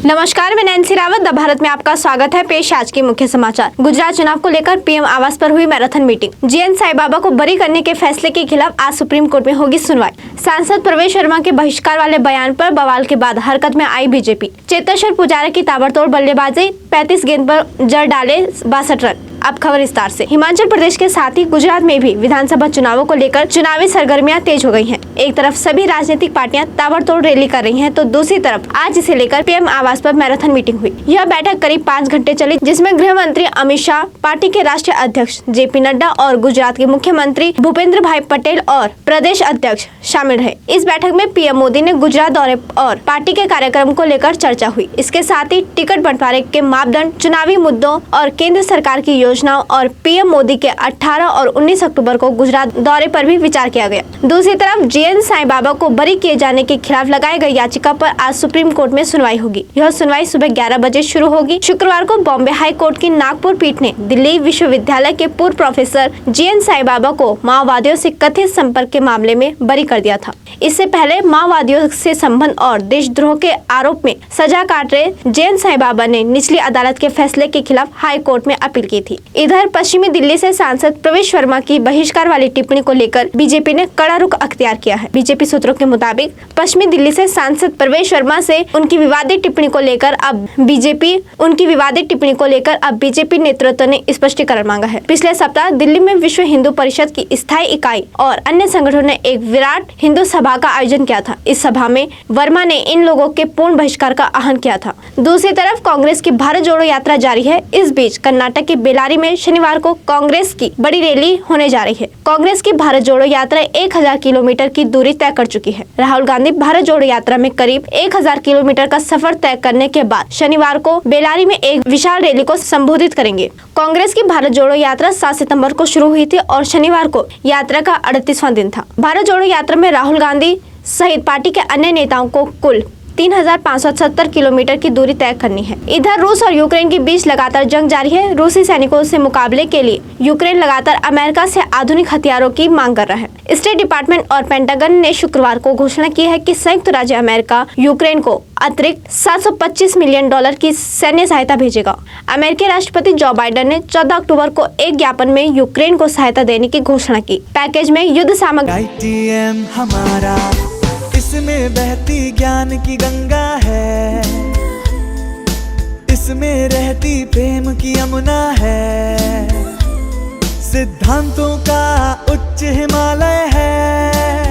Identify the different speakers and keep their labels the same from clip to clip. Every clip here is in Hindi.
Speaker 1: नमस्कार, मैं नैन्सी रावत द भारत में आपका स्वागत है। पेश आज के मुख्य समाचार। गुजरात चुनाव को लेकर पीएम आवास पर हुई मैराथन मीटिंग। जीएन साईबाबा को बरी करने के फैसले के खिलाफ आज सुप्रीम कोर्ट में होगी सुनवाई। सांसद प्रवेश शर्मा के बहिष्कार वाले बयान पर बवाल के बाद हरकत में आई बीजेपी। चेतेश्वर पुजारा की ताबड़तोड़ बल्लेबाजी, 35 गेंद पर जड़ डाले 62 रन। अब खबर विस्तार से। हिमाचल प्रदेश के साथ ही गुजरात में भी विधानसभा चुनावों को लेकर चुनावी सरगर्मियां तेज हो गई हैं। एक तरफ सभी राजनीतिक पार्टियां ताबड़तोड़ रैली कर रही हैं, तो दूसरी तरफ आज इसे लेकर पीएम आवास पर मैराथन मीटिंग हुई। यह बैठक करीब 5 घंटे चली, जिसमें गृह मंत्री अमित शाह, पार्टी के राष्ट्रीय अध्यक्ष जेपी नड्डा और गुजरात के मुख्यमंत्री भूपेंद्र भाई पटेल और प्रदेश अध्यक्ष शामिल रहे। इस बैठक में पीएम मोदी ने गुजरात दौरे और पार्टी के कार्यक्रम को लेकर चर्चा हुई। इसके साथ ही टिकट बंटवारे के मापदंड, चुनावी मुद्दों और केंद्र सरकार की योजनाओं और पीएम मोदी के 18 और 19 अक्टूबर को गुजरात दौरे पर भी विचार किया गया। दूसरी तरफ जीएन साईबाबा को बरी किए जाने के खिलाफ लगाई गई याचिका पर आज सुप्रीम कोर्ट में सुनवाई होगी। यह सुनवाई सुबह 11 बजे शुरू होगी। शुक्रवार को बॉम्बे हाई कोर्ट की नागपुर पीठ ने दिल्ली विश्वविद्यालय के पूर्व प्रोफेसर जीएन साईबाबा को माओवादियों से कथित संपर्क के मामले में बरी कर दिया था। इससे पहले माओवादियों से संबंध और देशद्रोह के आरोप में सजा काट रहे जीएन साईबाबा ने निचली अदालत के फैसले के खिलाफ हाई कोर्ट में अपील की थी। इधर पश्चिमी दिल्ली से सांसद प्रवेश शर्मा की बहिष्कार वाली टिप्पणी को लेकर बीजेपी ने कड़ा रुख अख्तियार किया है। बीजेपी सूत्रों के मुताबिक पश्चिमी दिल्ली से सांसद प्रवेश शर्मा से उनकी विवादित टिप्पणी को लेकर अब बीजेपी नेतृत्व ने स्पष्टीकरण मांगा है। पिछले सप्ताह दिल्ली में विश्व हिंदू परिषद की स्थायी इकाई और अन्य संगठनों ने एक विराट हिंदू सभा का आयोजन किया था। इस सभा में वर्मा ने इन लोगों के पूर्ण बहिष्कार का आह्वान किया था। दूसरी तरफ कांग्रेस की भारत जोड़ो यात्रा जारी है। इस बीच कर्नाटक के बेलारी में शनिवार को कांग्रेस की बड़ी रैली होने जा रही है। कांग्रेस की भारत जोड़ो यात्रा 1000 किलोमीटर की दूरी तय कर चुकी है। राहुल गांधी भारत जोड़ो यात्रा में करीब 1000 किलोमीटर का सफर तय करने के बाद शनिवार को बेलारी में एक विशाल रैली को संबोधित करेंगे। कांग्रेस की भारत जोड़ो यात्रा 7 सितंबर को शुरू हुई थी और शनिवार को यात्रा का 38वां दिन था। भारत जोड़ो यात्रा में राहुल गांधी सहित पार्टी के अन्य नेताओं को कुल 3570 किलोमीटर की दूरी तय करनी है। इधर रूस और यूक्रेन के बीच लगातार जंग जारी है। रूसी सैनिकों से मुकाबले के लिए यूक्रेन लगातार अमेरिका से आधुनिक हथियारों की मांग कर रहा है। स्टेट डिपार्टमेंट और पेंटागन ने शुक्रवार को घोषणा की है कि संयुक्त राज्य अमेरिका यूक्रेन को अतिरिक्त $725 मिलियन की सैन्य सहायता भेजेगा। अमेरिकी राष्ट्रपति जो बाइडेन ने 14 अक्टूबर को एक ज्ञापन में यूक्रेन को सहायता देने की घोषणा की। पैकेज में युद्ध सामग्री
Speaker 2: इसमें बहती ज्ञान की गंगा है, इसमें रहती प्रेम की यमुना है, सिद्धांतों का उच्च हिमालय है,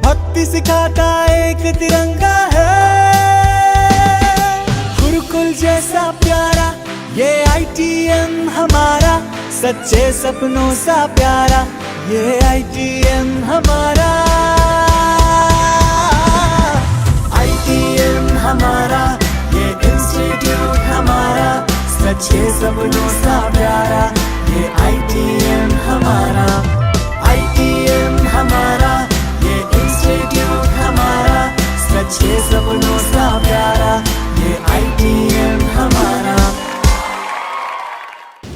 Speaker 2: भक्ति सिखाता एक तिरंगा है। गुरुकुल जैसा प्यारा ये ITM हमारा, सच्चे सपनों सा प्यारा ये ITM हमारा, हमारा ये इंस्टीट्यूट हमारा, सच्चे सपनों सा प्यारा ये ITM हमारा, ITM हमारा ये इंस्टीट्यूट हमारा, सच्चे सपनों सा प्यारा ये ITM हमारा।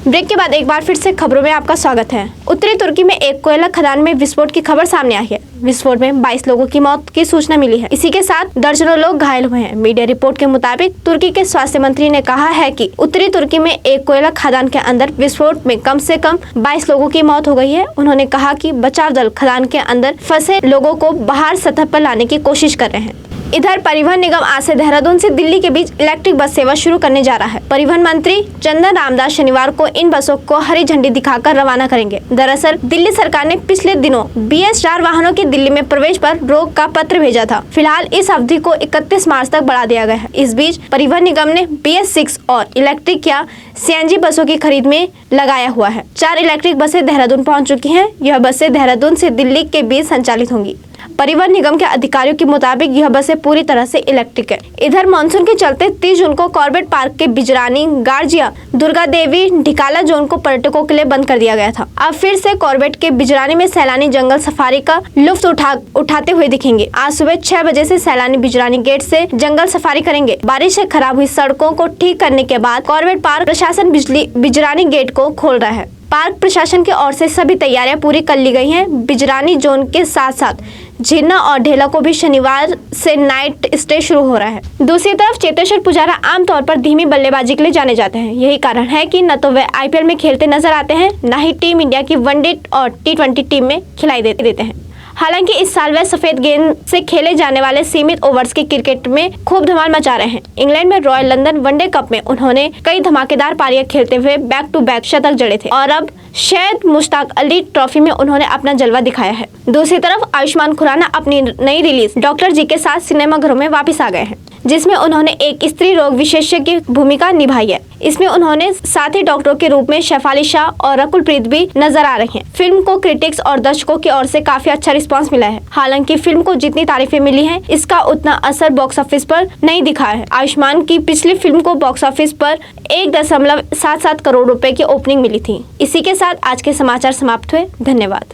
Speaker 1: ब्रेक के बाद एक बार फिर से खबरों में आपका स्वागत है। उत्तरी तुर्की में एक कोयला खदान में विस्फोट की खबर सामने आई है। विस्फोट में 22 लोगों की मौत की सूचना मिली है। इसी के साथ दर्जनों लोग घायल हुए हैं। मीडिया रिपोर्ट के मुताबिक तुर्की के स्वास्थ्य मंत्री ने कहा है कि उत्तरी तुर्की में एक कोयला खदान के अंदर विस्फोट में कम से कम 22 लोगों की मौत हो गई है। उन्होंने कहा कि बचाव दल खदान के अंदर फंसे लोगों को बाहर सतह पर लाने की कोशिश कर रहे हैं। इधर परिवहन निगम आज से देहरादून से दिल्ली के बीच इलेक्ट्रिक बस सेवा शुरू करने जा रहा है। परिवहन मंत्री चंदन रामदास शनिवार को इन बसों को हरी झंडी दिखाकर रवाना करेंगे। दरअसल दिल्ली सरकार ने पिछले दिनों BS4 वाहनों के दिल्ली में प्रवेश पर रोक का पत्र भेजा था। फिलहाल इस अवधि को 31 मार्च तक बढ़ा दिया गया है। इस बीच परिवहन निगम ने BS6 और इलेक्ट्रिक या CNG बसों की खरीद में लगाया हुआ है। 4 इलेक्ट्रिक बसें देहरादून पहुँच चुकी है। यह बसें देहरादून से दिल्ली के बीच संचालित होंगी। परिवहन निगम के अधिकारियों के मुताबिक यह बसें पूरी तरह से इलेक्ट्रिक है। इधर मानसून के चलते 30 जून को कॉर्बेट पार्क के बिजरानी, गार्जिया, दुर्गा देवी, ढिकाला जोन को पर्यटकों के लिए बंद कर दिया गया था। अब फिर से कॉर्बेट के बिजरानी में सैलानी जंगल सफारी का लुत्फ उठाते हुए दिखेंगे। आज सुबह 6 बजे से सैलानी बिजरानी गेट से जंगल सफारी करेंगे। बारिश से खराब हुई सड़कों को ठीक करने के बाद कॉर्बेट पार्क प्रशासन बिजरानी गेट को खोल रहा है। पार्क प्रशासन की ओर से सभी तैयारियां पूरी कर ली गई हैं। बिजरानी जोन के साथ साथ झिन्ना और ढेला को भी शनिवार से नाइट स्टे शुरू हो रहा है। दूसरी तरफ चेतेश्वर पुजारा आमतौर पर धीमी बल्लेबाजी के लिए जाने जाते हैं। यही कारण है कि न तो वे आईपीएल में खेलते नजर आते हैं, न ही टीम इंडिया की वनडे और टी20 टीम में खिलाई देते हैं। हालांकि इस साल वे सफेद गेंद से खेले जाने वाले सीमित ओवर्स के क्रिकेट में खूब धमाल मचा रहे हैं। इंग्लैंड में रॉयल लंदन वनडे कप में उन्होंने कई धमाकेदार पारियां खेलते हुए बैक टू बैक शतक जड़े थे और अब शायद मुश्ताक अली ट्रॉफी में उन्होंने अपना जलवा दिखाया है। दूसरी तरफ आयुष्मान खुराना अपनी नई रिलीज डॉक्टर जी के साथ सिनेमाघरों में वापस आ गए हैं, जिसमें उन्होंने एक स्त्री रोग विशेषज्ञ की भूमिका निभाई है। इसमें उन्होंने साथी डॉक्टरों के रूप में शेफाली शाह और रकुल प्रीत भी नजर आ रही हैं। फिल्म को क्रिटिक्स और दर्शकों की ओर से काफी अच्छा रिस्पांस मिला है। हालांकि फिल्म को जितनी तारीफें मिली हैं, इसका उतना असर बॉक्स ऑफिस पर नहीं दिखा है। आयुष्मान की पिछली फिल्म को बॉक्स ऑफिस पर 1.77 करोड़ रुपए की ओपनिंग मिली थी। इसी के साथ आज के समाचार समाप्त हुए। धन्यवाद।